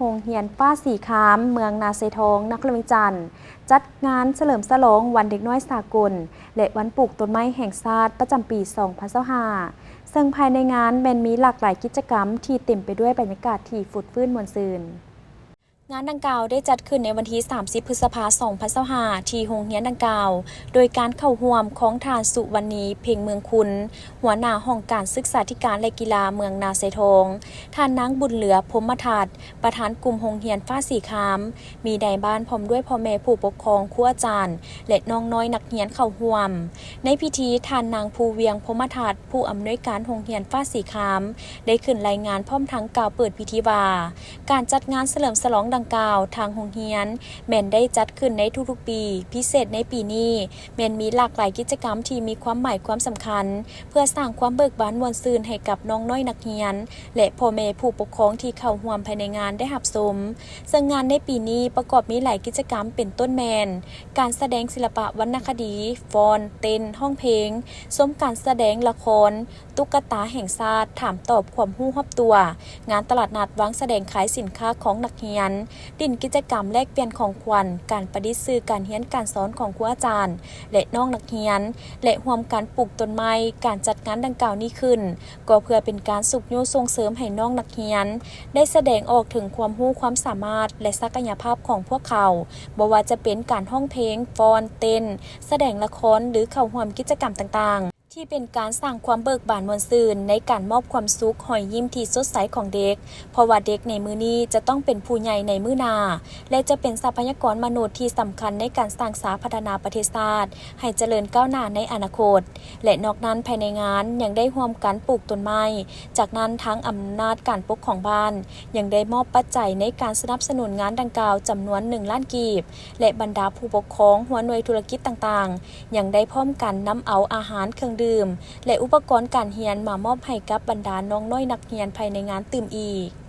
รงเรียนฟ้าสีคามเมืองนาเซทองนครปฐมจันทร์จัดงานเฉลิมฉลองวันเด็กน้อยสากลและวันปลูกต้นไม้แห่งชาติประจำปี 2025 ซึ่งภายในงานแม้นมีหลากหลายกิจกรรมที่เต็มไปด้วยบรรยากาศที่ฟุดฟื้นม่วนซื่นงานดังกล่าวได้จัดขึ้นในวันที่ 30 พฤษภาคม 2025 ที่โรงเรียนดังกล่าวโดยการเข้าร่วมของทานสุวรรณีเพ่งเมืองคุณหัวหน้าห้องการศึกษาธิการและกีฬาเมืองนาเซทองท่านนางบุญเหลือพรหมทัศน์ประธานกลุ่มโรงเรียนฟ้าสีคามมีนายบ้านพร้อมด้วยพ่อแม่ผู้ปกครองครูอาจารย์และน้องน้อยนักเรียนเข้าร่วมในพิธีท่านนางภูเวียงพรหมทัศน์ผู้อำนวยการโรงเรียนฟ้าสีคามได้ขึ้นรายงานพร้อมทั้งกล่าวเปิดพิธีว่าการจัดงานเฉลิมฉลองดังกล่าวทางโรงเรียนแม่นได้จัดขึ้นในทุกๆปีพิเศษในปีนี้แม่นมีหลากหลายกิจกรรมที่มีความหมายความสำคัญเพื่อสร้างความเบิกบานม่วนซื่นให้กับน้องน้อยนักเรียนและพ่อแม่ผู้ปกครองที่เข้าร่วมภายในงานได้รับชมซึ่งงานในปีนี้ประกอบมีหลายกิจกรรมเป็นต้นแมนการแสดงศิลปะวรรณคดีฟ้อนเต้นห้องเพลงซุ้มการแสดงละครตุ๊กตาแห่งชาติถามตอบความรู้รอบตัวงานตลาดนัดวางแสดงขายสินค้าของนักเรียนดินกิจกรรมแลกเปลี่ยนของขวัญการประดิษฐ์สื่อการเรียนการสอนของครูอาจารย์และน้องนักเรียนและร่วมการปลูกต้นไม้การจัดงานดังกล่าวนี้ขึ้นก็เพื่อเป็นการสุขโยส่งเสริมให้น้องนักเรียนได้แสดงออกถึงความรู้ความสามารถและศักยภาพของพวกเขาบ่ว่าจะเป็นการร้องเพลงฟ้อนเต้นแสดงละครหรือเข้าร่วมกิจกรรมต่างๆที่เป็นการสร้างความเบิกบานม่วนซื่นในการมอบความสุขหอยยิ้มที่สดใสของเด็กเพราะว่าเด็กในมื้อนี้จะต้องเป็นผู้ใหญ่ในมื้อหน้าและจะเป็นทรัพยากรมนุษย์ที่สำคัญในการสร้างสาพัฒนาประเทศชาติให้เจริญก้าวหน้าในอนาคตและนอกนั้นภายในงานยังได้ร่วมกันปลูกต้นไม้จากนั้นทั้งอำนาจการปกครองบ้านยังได้มอบปัจจัยในการสนับสนุนงานดังกล่าวจำนวน1 ล้านกีบและบรรดาผู้ปกครองหัวหน่วยธุรกิจต่างๆยังได้พร้อมกันนำเอาอาหารเครื่องดื่มและอุปกรณ์การเรียนมามอบให้กับบรรดาน้องน้อยนักเรียนภายในงานตื่มอีก